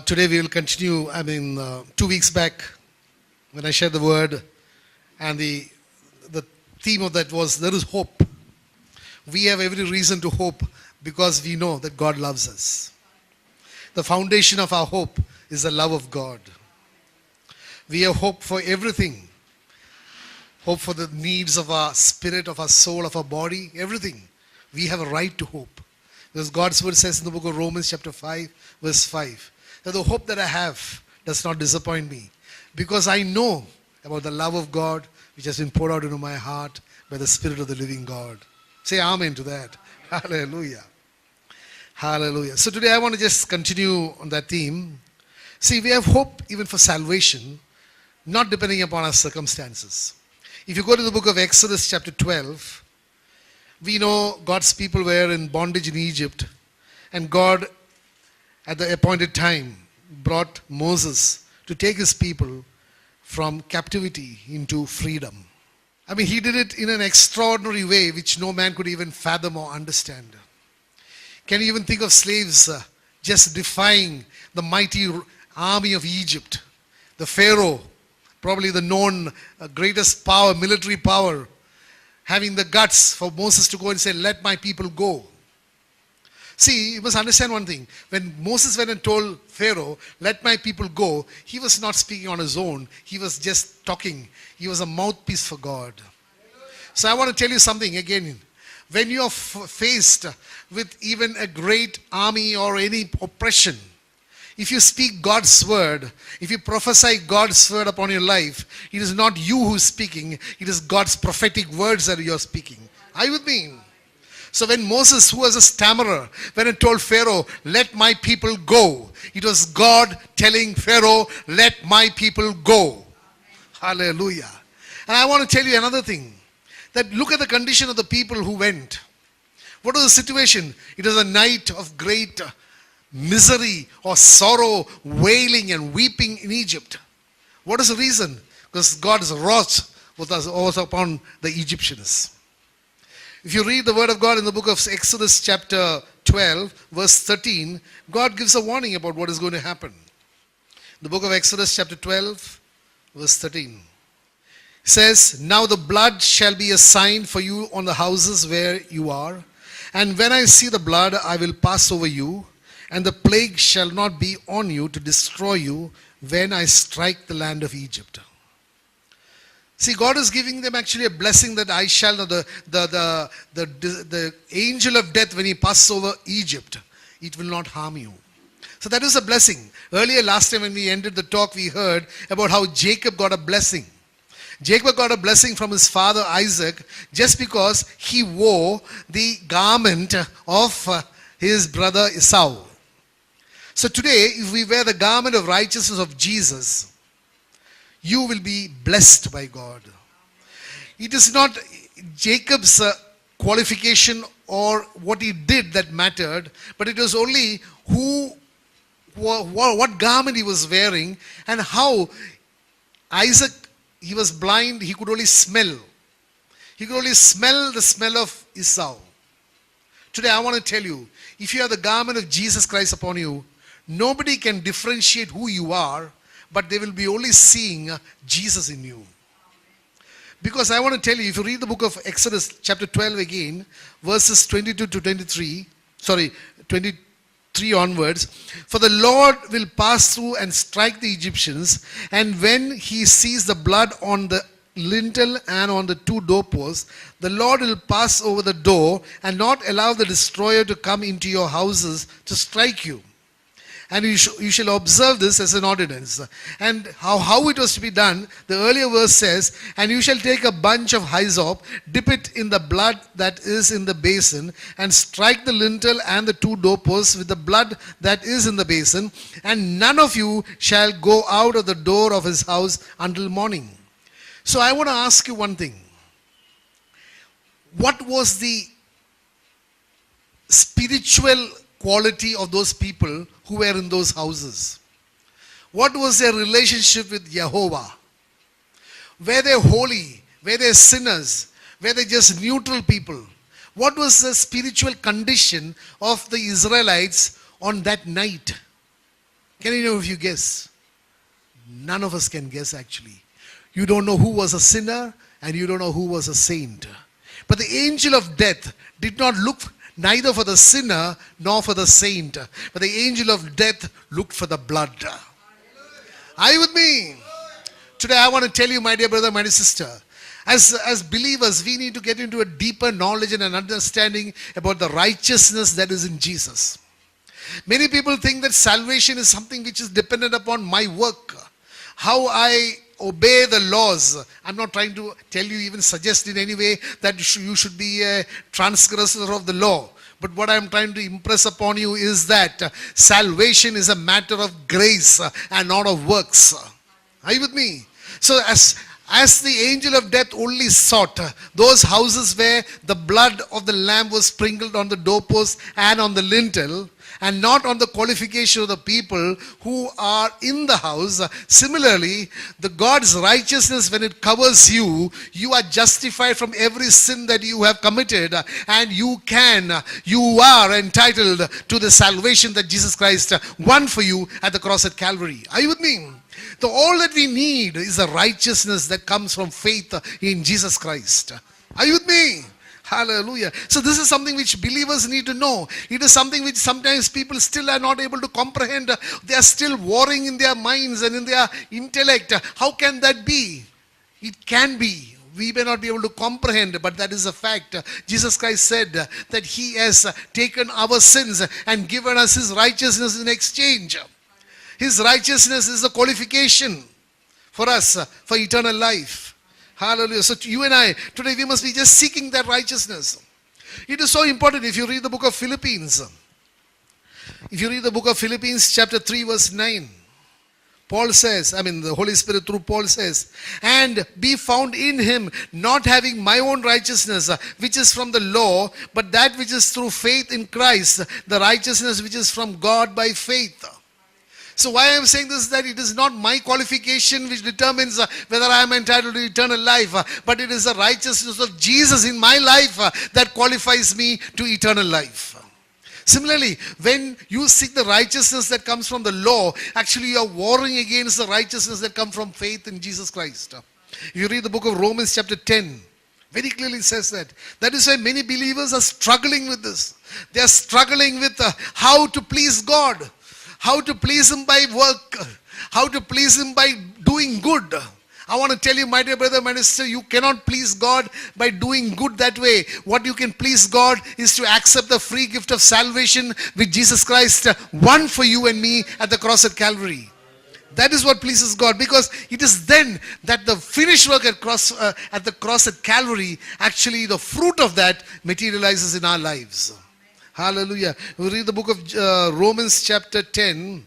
Today we will continue. 2 weeks back when I shared the word, and the theme of that was there is hope. We have every reason to hope because we know that God loves us. The foundation of our hope is the love of God. We have hope for everything. Hope for the needs of our spirit, of our soul, of our body, everything. We have a right to hope. Because God's word says in the book of Romans chapter 5, verse 5, that the hope that I have does not disappoint me. Because I know about the love of God which has been poured out into my heart by the Spirit of the living God. Say amen to that. Hallelujah. Hallelujah. So today I want to just continue on that theme. See, we have hope even for salvation, not depending upon our circumstances. If you go to the book of Exodus chapter 12, we know God's people were in bondage in Egypt, and God at the appointed time brought Moses to take his people from captivity into freedom. He did it in an extraordinary way which no man could even fathom or understand. Can you even think of slaves just defying the mighty army of Egypt? The Pharaoh, probably the known greatest power, military power, having the guts for Moses to go and say, let my people go. See, you must understand one thing. When Moses went and told Pharaoh, let my people go, he was not speaking on his own. He was just talking. He was a mouthpiece for God. So I want to tell you something again. When you are faced with even a great army or any oppression, if you speak God's word, if you prophesy God's word upon your life, it is not you who is speaking, it is God's prophetic words that you are speaking. Are you with me? So when Moses, who was a stammerer, went and told Pharaoh, let my people go, it was God telling Pharaoh, let my people go. Hallelujah. And I want to tell you another thing, that look at the condition of the people who went. What was the situation? It was a night of great misery or sorrow, wailing and weeping in Egypt. What is the reason? Because God's wrath was upon the Egyptians. If you read the word of God in the book of Exodus chapter 12, verse 13, God gives a warning about what is going to happen. The book of Exodus chapter 12, verse 13. It says, now the blood shall be a sign for you on the houses where you are. And when I see the blood, I will pass over you. And the plague shall not be on you to destroy you when I strike the land of Egypt. See, God is giving them actually a blessing that I shall not, the angel of death, when he passes over Egypt, it will not harm you. So that is a blessing. Earlier, last time when we ended the talk, we heard about how Jacob got a blessing. Jacob got a blessing from his father Isaac just because he wore the garment of his brother Esau. So today, if we wear the garment of righteousness of Jesus, you will be blessed by God. It is not Jacob's qualification or what he did that mattered, but it was only what garment he was wearing, and how Isaac, he was blind, he could only smell. He could only smell the smell of Esau. Today I want to tell you, if you have the garment of Jesus Christ upon you, nobody can differentiate who you are, but they will be only seeing Jesus in you. Because I want to tell you, if you read the book of Exodus chapter 12 again, verses 22 to 23 onwards, for the Lord will pass through and strike the Egyptians, and when he sees the blood on the lintel and on the two doorposts, the Lord will pass over the door and not allow the destroyer to come into your houses to strike you. And you shall observe this as an ordinance. And how it was to be done, the earlier verse says, and you shall take a bunch of hyssop, dip it in the blood that is in the basin, and strike the lintel and the two doorposts with the blood that is in the basin, and none of you shall go out of the door of his house until morning. So I want to ask you one thing. What was the spiritual quality of those people who were in those houses? What was their relationship with Jehovah? Were they holy? Were they sinners? Were they just neutral people? What was the spiritual condition of the Israelites on that night? Can any of you guess? None of us can guess actually. You don't know who was a sinner and you don't know who was a saint. But the angel of death did not look neither for the sinner nor for the saint. But the angel of death looked for the blood. Are you with me? Today I want to tell you, my dear brother, my dear sister, as believers, we need to get into a deeper knowledge and an understanding about the righteousness that is in Jesus. Many people think that salvation is something which is dependent upon my work, how I obey the laws. I'm not trying to tell you, even suggest in any way that you should be a transgressor of the law. But what I'm trying to impress upon you is that salvation is a matter of grace and not of works. Are you with me? So as the angel of death only sought those houses where the blood of the lamb was sprinkled on the doorpost and on the lintel, and not on the qualification of the people who are in the house. Similarly, the God's righteousness, when it covers you, you are justified from every sin that you have committed, and you are entitled to the salvation that Jesus Christ won for you at the cross at Calvary. Are you with me? So all that we need is the righteousness that comes from faith in Jesus Christ. Are you with me? Hallelujah. So this is something which believers need to know. It is something which sometimes people still are not able to comprehend. They are still warring in their minds and in their intellect. How can that be? It can be. We may not be able to comprehend, but that is a fact. Jesus Christ said that He has taken our sins and given us His righteousness in exchange. His righteousness is a qualification for us for eternal life. Hallelujah. So you and I, today we must be just seeking that righteousness. It is so important. If you read the book of Philippians, chapter 3 verse 9, Paul says, the Holy Spirit through Paul says, and be found in Him, not having my own righteousness, which is from the law, but that which is through faith in Christ, the righteousness which is from God by faith. So why I am saying this is that it is not my qualification which determines whether I am entitled to eternal life, but it is the righteousness of Jesus in my life that qualifies me to eternal life. Similarly, when you seek the righteousness that comes from the law, actually you are warring against the righteousness that comes from faith in Jesus Christ. If you read the book of Romans chapter 10, very clearly says that. That is why many believers are struggling with this. They are struggling with how to please God. How to please Him by work. How to please Him by doing good. I want to tell you, my dear brother, my sister, you cannot please God by doing good that way. What you can please God is to accept the free gift of salvation which Jesus Christ won for you and me at the cross at Calvary. That is what pleases God, because it is then that the finished work at the cross at Calvary, actually the fruit of that materializes in our lives. Hallelujah. We read the book of Romans chapter 10.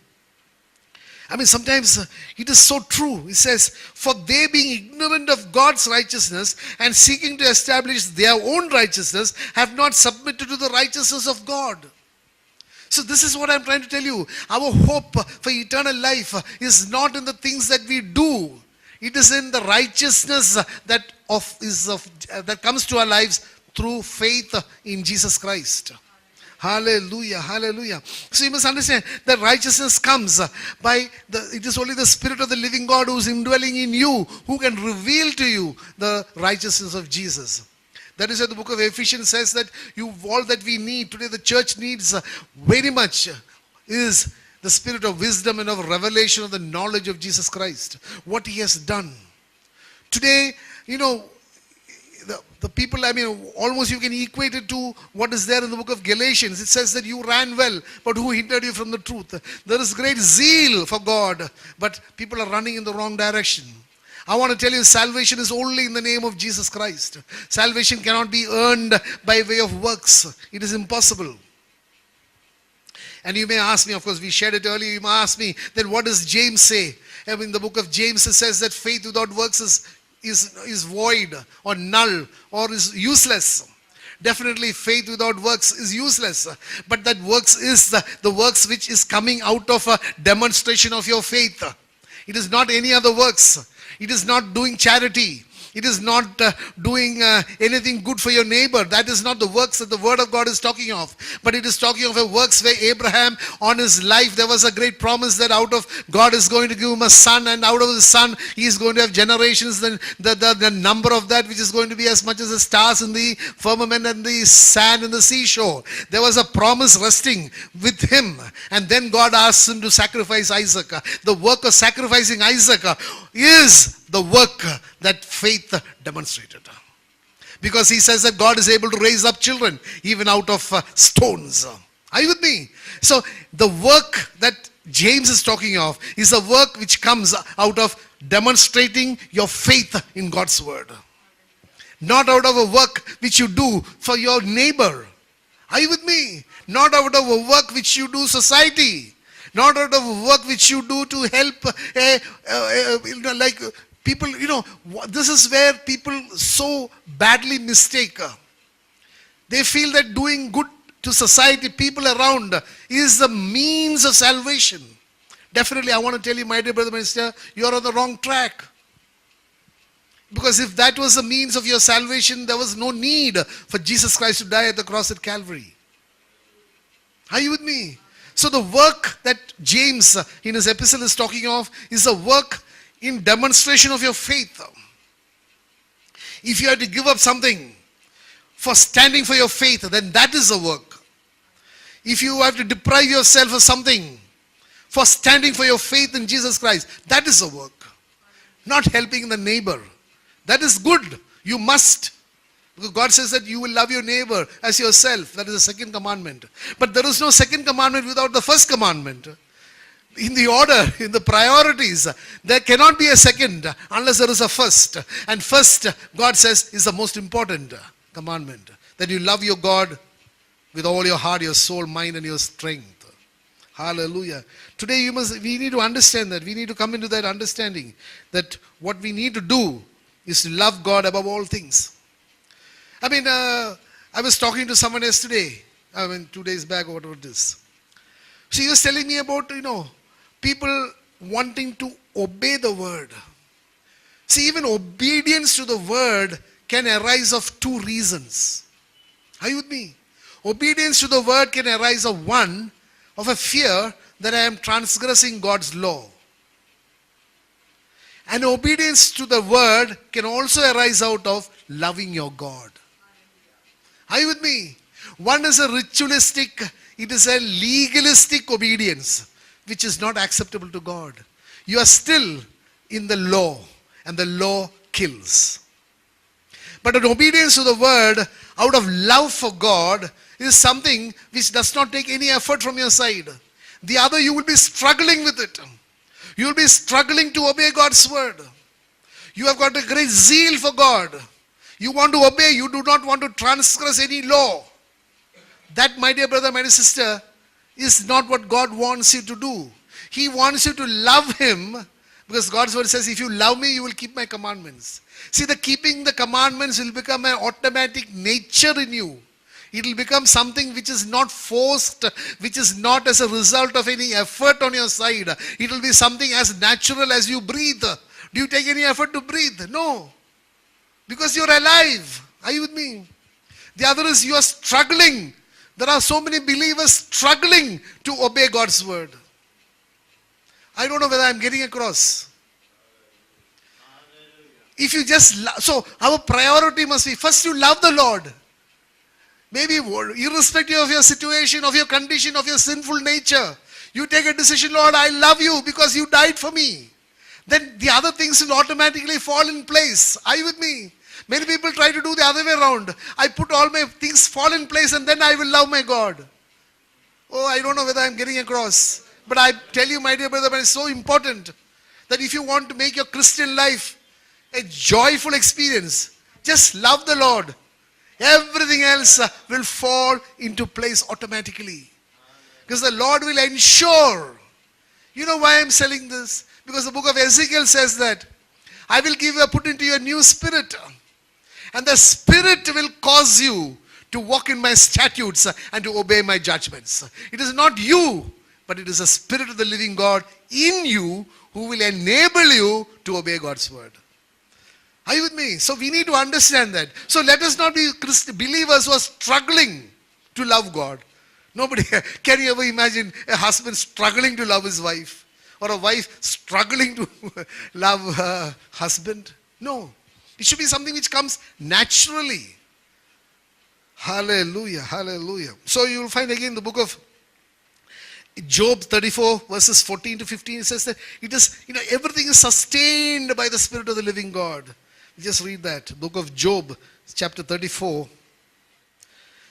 Sometimes it is so true. It says, for they being ignorant of God's righteousness and seeking to establish their own righteousness, have not submitted to the righteousness of God. So this is what I'm trying to tell you. Our hope for eternal life is not in the things that we do. It is in the righteousness that comes to our lives through faith in Jesus Christ. Hallelujah, hallelujah. So you must understand that righteousness comes it is only the Spirit of the living God who is indwelling in you, who can reveal to you the righteousness of Jesus. That is why the book of Ephesians says that all that we need today, the church needs very much, is the spirit of wisdom and of revelation of the knowledge of Jesus Christ, what He has done. Today, the people, almost you can equate it to what is there in the book of Galatians. It says that you ran well, but who hindered you from the truth? There is great zeal for God, but people are running in the wrong direction. I want to tell you, salvation is only in the name of Jesus Christ. Salvation cannot be earned by way of works. It is impossible. And you may ask me, of course, we shared it earlier, you may ask me, then what does James say? In the book of James, it says that faith without works is void or null or is useless. Definitely faith without works is useless. But that works is the works which is coming out of a demonstration of your faith. It is not any other works. It is not doing charity. It is not doing anything good for your neighbor. That is not the works that the word of God is talking of. But it is talking of a works where Abraham, on his life, there was a great promise that out of God is going to give him a son, and out of the son he is going to have generations. Then the number of that which is going to be as much as the stars in the firmament and the sand in the seashore. There was a promise resting with him, and then God asked him to sacrifice Isaac. The work of sacrificing Isaac is the work that faith demonstrated. Because he says that God is able to raise up children even out of stones. Are you with me? So the work that James is talking of is a work which comes out of demonstrating your faith in God's word. Not out of a work which you do for your neighbor. Are you with me? Not out of a work which you do society. Not out of a work which you do to help like people, this is where people so badly mistake. They feel that doing good to society, people around, is the means of salvation. Definitely, I want to tell you, my dear brother, my sister, you are on the wrong track. Because if that was the means of your salvation, there was no need for Jesus Christ to die at the cross at Calvary. Are you with me? So the work that James in his epistle is talking of is a work in demonstration of your faith. If you have to give up something for standing for your faith, then that is a work. If you have to deprive yourself of something for standing for your faith in Jesus Christ, that is a work. Not helping the neighbor. That is good. You must. Because God says that you will love your neighbor as yourself. That is the second commandment. But there is no second commandment without the first commandment. In the order, in the priorities, there cannot be a second unless there is a first. And first, God says, is the most important commandment. That you love your God with all your heart, your soul, mind, and your strength. Hallelujah. Today we need to understand that. We need to come into that understanding that what we need to do is to love God above all things. I was talking to someone yesterday, 2 days back or whatever it is. She was telling me about, people wanting to obey the word. See, even obedience to the word can arise of two reasons. Are you with me? Obedience to the word can arise of one, of a fear that I am transgressing God's law. And obedience to the word can also arise out of loving your God. Are you with me? One is a ritualistic, it is a legalistic obedience, which is not acceptable to God. You are still in the law, and the law kills. But an obedience to the word out of love for God is something which does not take any effort from your side. The other, you will be struggling with it. You will be struggling to obey God's word. You have got a great zeal for God. You want to obey. You do not want to transgress any law. That, my dear brother, my dear sister, is not what God wants you to do. He wants you to love Him, because God's word says, if you love me, you will keep my commandments. See, the keeping the commandments will become an automatic nature in you. It will become something which is not forced, which is not as a result of any effort on your side. It will be something as natural as you breathe. Do you take any effort to breathe? No. Because you're alive. Are you with me? The other is you are struggling. There are so many believers struggling to obey God's word. I don't know whether I'm getting across. If you just so our priority must be, first you love the Lord. Maybe irrespective of your situation, of your condition, of your sinful nature, you take a decision, Lord, I love you because you died for me. Then the other things will automatically fall in place. Are you with me? Many people try to do the other way around. I put all my things fall in place and then I will love my God. Oh, I don't know whether I'm getting across. But I tell you, my dear brother, it's so important that if you want to make your Christian life a joyful experience, just love the Lord. Everything else will fall into place automatically. Because the Lord will ensure. You know why I'm selling this? Because the book of Ezekiel says that I will put into you a new spirit. And the Spirit will cause you to walk in my statutes and to obey my judgments. It is not you, but it is the Spirit of the living God in you who will enable you to obey God's word. Are you with me? So we need to understand that. So let us not be believers who are struggling to love God. Nobody, can you ever imagine a husband struggling to love his wife? Or a wife struggling to love her husband? No. It should be something which comes naturally. Hallelujah, hallelujah. So you will find again the book of Job 34 verses 14 to 15. It says that it is, everything is sustained by the Spirit of the living God. Just read that. Book of Job, chapter 34.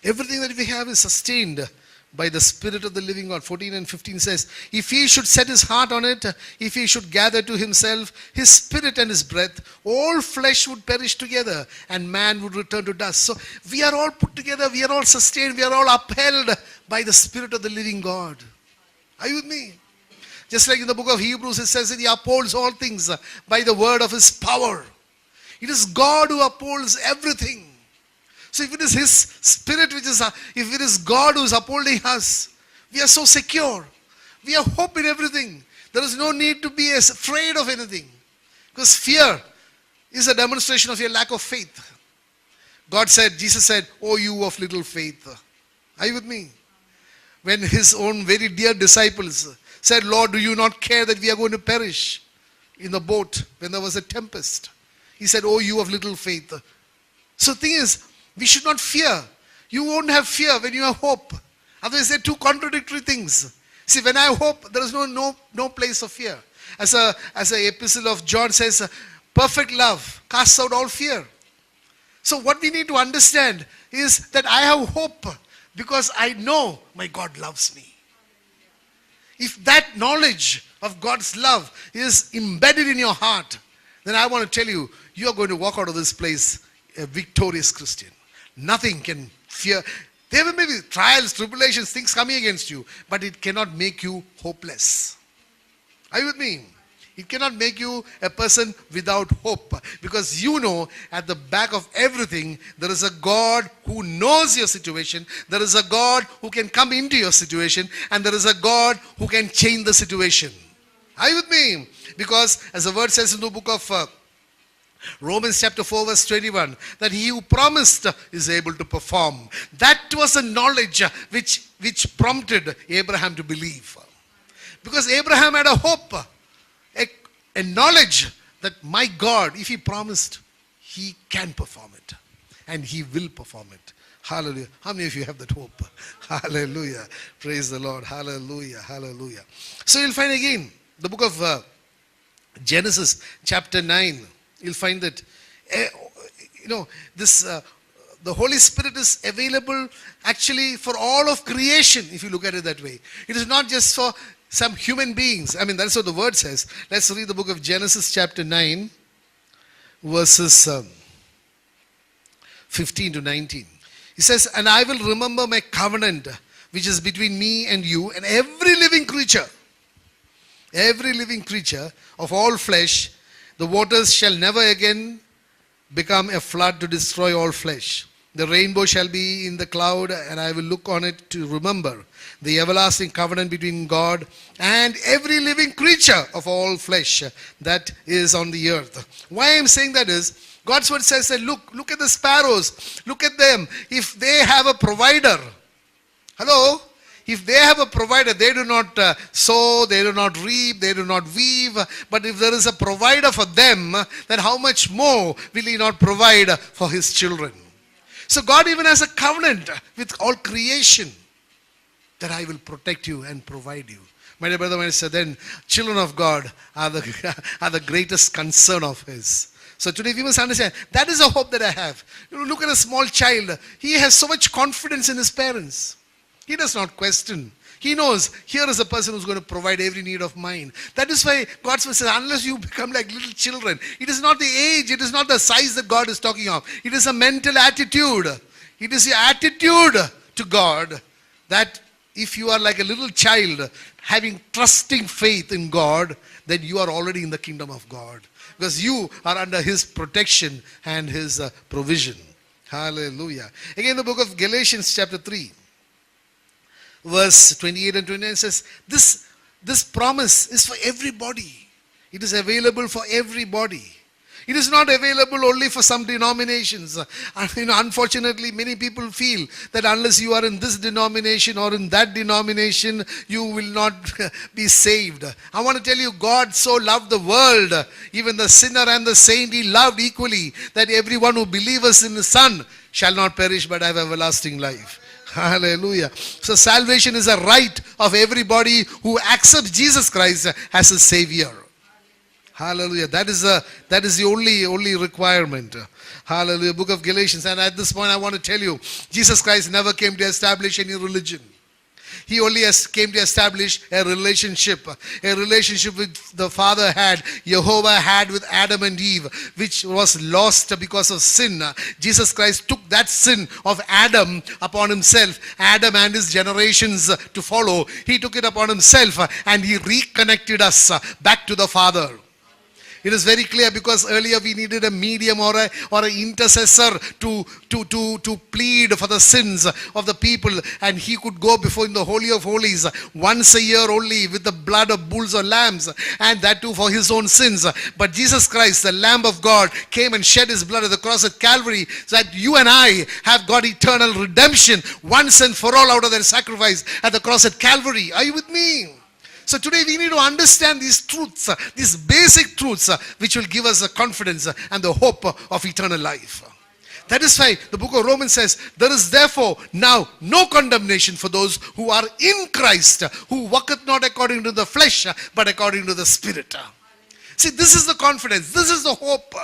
Everything that we have is sustained by the Spirit of the living God. 14 and 15 says, if he should set his heart on it, if he should gather to himself his spirit and his breath, all flesh would perish together and man would return to dust. So we are all put together, we are all sustained, we are all upheld by the Spirit of the living God. Are you with me? Just like in the book of Hebrews, it says that he upholds all things by the word of his power. It is God who upholds everything. So if it is his Spirit if it is God who is upholding us, we are so secure. We have hope in everything. There is no need to be afraid of anything. Because fear is a demonstration of your lack of faith. Jesus said, oh you of little faith. Are you with me? When his own very dear disciples said, Lord, do you not care that we are going to perish in the boat when there was a tempest? He said, oh you of little faith. So the thing is, we should not fear. You won't have fear when you have hope. Otherwise, they're two contradictory things. See, when I have hope, there is no place of fear. As a epistle of John says, perfect love casts out all fear. So what we need to understand is that I have hope because I know my God loves me. If that knowledge of God's love is embedded in your heart, then I want to tell you, you are going to walk out of this place a victorious Christian. Nothing can fear. There may be trials, tribulations, things coming against you, but it cannot make you hopeless. Are you with me? It cannot make you a person without hope, because you know at the back of everything there is a God who knows your situation, there is a God who can come into your situation, and there is a God who can change the situation. Are you with me? Because as the word says in the book of Romans chapter 4 verse 21, that he who promised is able to perform. That was a knowledge which prompted Abraham to believe. Because Abraham had a hope, a knowledge that my God, if he promised, he can perform it. And he will perform it. Hallelujah. How many of you have that hope? Hallelujah. Praise the Lord. Hallelujah. Hallelujah. So you'll find again the book of Genesis chapter 9. You'll find that, the Holy Spirit is available actually for all of creation, if you look at it that way. It is not just for some human beings. I mean, that's what the word says. Let's read the book of Genesis chapter 9, verses 15 to 19. He says, and I will remember my covenant, which is between me and you and every living creature of all flesh. The waters shall never again become a flood to destroy all flesh. The rainbow shall be in the cloud, and I will look on it to remember the everlasting covenant between God and every living creature of all flesh that is on the earth. Why I'm saying that is, God's word says that look at the sparrows. Look at them. If they have a provider. Hello? If they have a provider, they do not sow, they do not reap, they do not weave. But if there is a provider for them, then how much more will he not provide for his children? So God even has a covenant with all creation that I will protect you and provide you. My dear brother, my sister, then children of God are the greatest concern of his. So today we must understand, that is a hope that I have. Look at a small child. He has so much confidence in his parents. He does not question. He knows, here is a person who's going to provide every need of mine. That is why God says, unless you become like little children, it is not the age, it is not the size that God is talking of. It is a mental attitude. It is your attitude to God, that if you are like a little child, having trusting faith in God, then you are already in the kingdom of God. Because you are under his protection and his provision. Hallelujah. Again, the book of Galatians chapter 3. Verse 28 and 29 says, this promise is for everybody. It is available for everybody. It is not available only for some denominations. Unfortunately, many people feel that unless you are in this denomination or in that denomination, you will not be saved. I want to tell you, God so loved the world, even the sinner and the saint He loved equally, that everyone who believes in the Son shall not perish but have everlasting life. Hallelujah. So salvation is a right of everybody who accepts Jesus Christ as a Savior. Hallelujah. That is the only requirement. Hallelujah. Book of Galatians. And at this point I want to tell you, Jesus Christ never came to establish any religion. He only came to establish a relationship with the Father Jehovah had with Adam and Eve, which was lost because of sin. Jesus Christ took that sin of Adam upon himself, Adam and his generations to follow. He took it upon himself and he reconnected us back to the Father. It is very clear, because earlier we needed a medium or an intercessor to plead for the sins of the people, and he could go before in the Holy of Holies once a year only with the blood of bulls or lambs, and that too for his own sins. But Jesus Christ, the Lamb of God, came and shed his blood at the cross at Calvary, so that you and I have got eternal redemption once and for all out of that sacrifice at the cross at Calvary. Are you with me? So today we need to understand these truths, these basic truths, which will give us the confidence and the hope of eternal life. That is why the book of Romans says, there is therefore now no condemnation for those who are in Christ, who walketh not according to the flesh, but according to the Spirit. See, this is the confidence, this is the hope.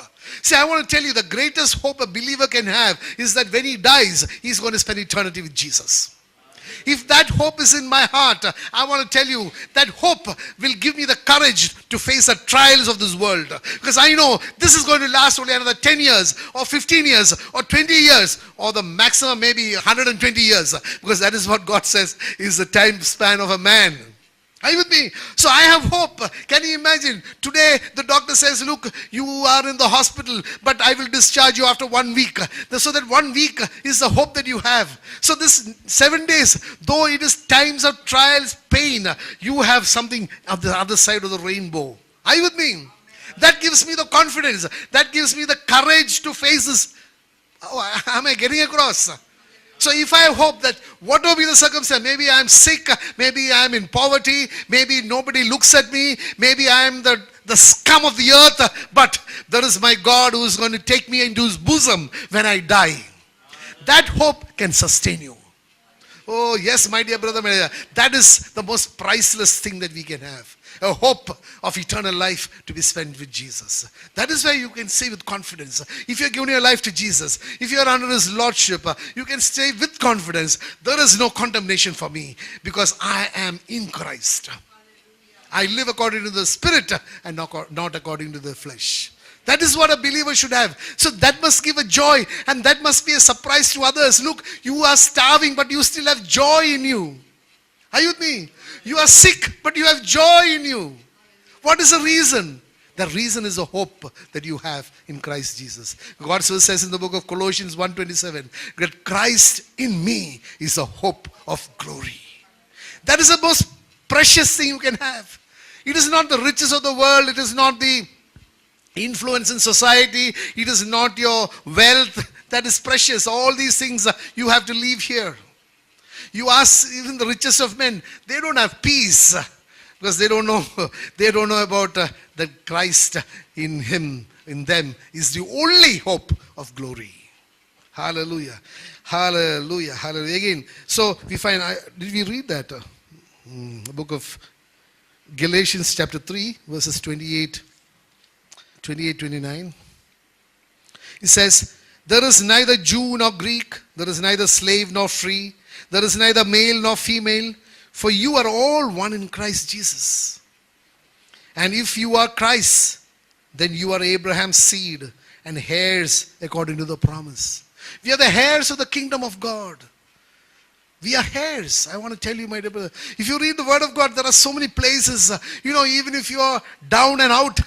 See, I want to tell you, the greatest hope a believer can have is that when he dies, he's going to spend eternity with Jesus. If that hope is in my heart, I want to tell you that hope will give me the courage to face the trials of this world. Because I know this is going to last only another 10 years or 15 years or 20 years or the maximum maybe 120 years. Because that is what God says is the time span of a man. Are you with me? So I have hope. Can you imagine? Today the doctor says, look, you are in the hospital, but I will discharge you after 1 week. So that 1 week is the hope that you have. So this 7 days, though it is times of trials, pain, you have something on the other side of the rainbow. Are you with me? That gives me the confidence. That gives me the courage to face this. Oh, am I getting across? So if I hope that whatever be the circumstance, maybe I am sick, maybe I am in poverty, maybe nobody looks at me, maybe I am the scum of the earth, but there is my God who is going to take me into his bosom when I die. That hope can sustain you. Oh yes, my dear brother, my dear, that is the most priceless thing that we can have. A hope of eternal life to be spent with Jesus. That is why you can say with confidence, if you are giving your life to Jesus, if you are under his lordship, you can say with confidence, there is no condemnation for me because I am in Christ. I live according to the Spirit and not according to the flesh. That is what a believer should have. So that must give a joy, and that must be a surprise to others. Look, you are starving, but you still have joy in you. Are you with me? You are sick, but you have joy in you. What is the reason? The reason is the hope that you have in Christ Jesus. God says in the book of Colossians 1:27 that Christ in me is the hope of glory. That is the most precious thing you can have. It is not the riches of the world. It is not the influence in society. It is not your wealth that is precious. All these things you have to leave here. You ask even the richest of men, they don't have peace because they don't know about that Christ in him, in them is the only hope of glory. Hallelujah. Hallelujah. Hallelujah. Again, so we find, did we read that? The book of Galatians chapter 3 verses 28, 29. It says, there is neither Jew nor Greek, there is neither slave nor free, there is neither male nor female, for you are all one in Christ Jesus. And if you are Christ, then you are Abraham's seed and heirs according to the promise. We are the heirs of the kingdom of God. We are heirs. I want to tell you, my dear brother, if you read the word of God, there are so many places, even if you are down and out,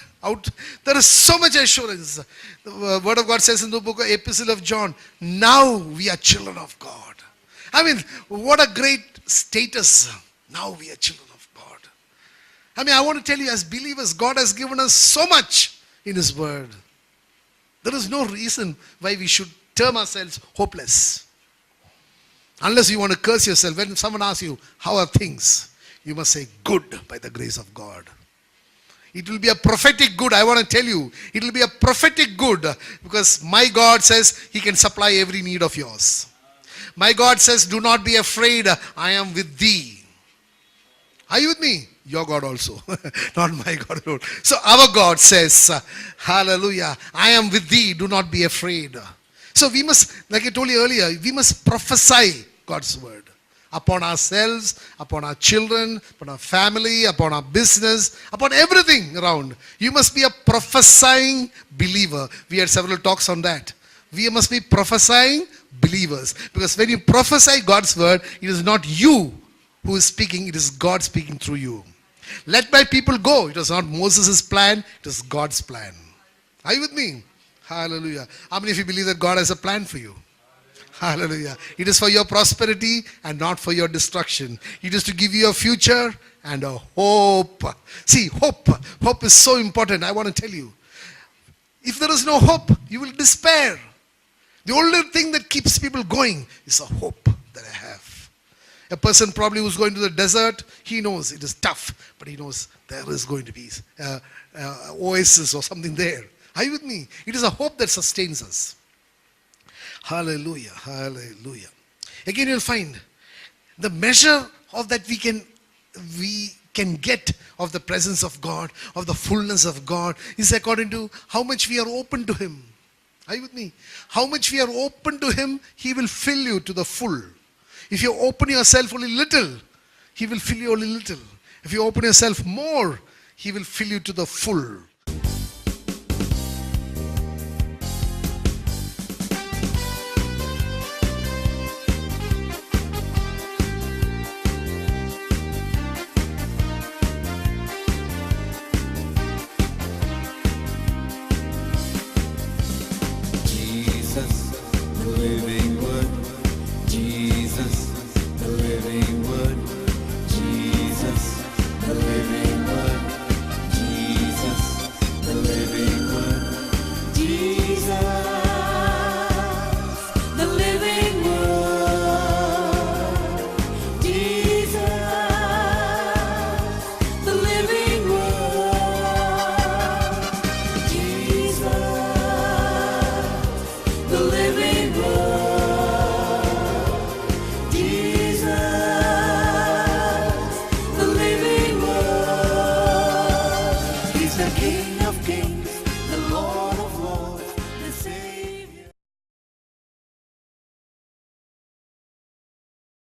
there is so much assurance. The word of God says in the book of Epistle of John, now we are children of God. I mean, what a great status. Now we are children of God. I mean, I want to tell you, as believers, God has given us so much in his word. There is no reason why we should term ourselves hopeless. Unless you want to curse yourself. When someone asks you, how are things? You must say, good by the grace of God. It will be a prophetic good. I want to tell you, it will be a prophetic good, because my God says He can supply every need of yours. My God says, do not be afraid, I am with thee. Are you with me? Your God also, not my God alone. So our God says, hallelujah, I am with thee, do not be afraid. So we must, like I told you earlier, we must prophesy God's word upon ourselves, upon our children, upon our family, upon our business, upon everything around. You must be a prophesying believer. We had several talks on that. We must be prophesying believers. Because when you prophesy God's word, it is not you who is speaking, it is God speaking through you. Let my people go. It was not Moses' plan, it was God's plan. Are you with me? Hallelujah. How many of you believe that God has a plan for you? Hallelujah. It is for your prosperity and not for your destruction. It is to give you a future and a hope. See, hope. Hope is so important. I want to tell you. If there is no hope, you will despair. The only thing that keeps people going is a hope that I have. A person probably who's going to the desert, he knows it is tough, but he knows there is going to be oasis or something there. Are you with me? It is a hope that sustains us. Hallelujah, hallelujah. Again, you'll find the measure of that we can get of the presence of God, of the fullness of God, is according to how much we are open to Him. Are you with me? How much we are open to Him, He will fill you to the full. If you open yourself only little, He will fill you only little. If you open yourself more, He will fill you to the full. King of kings.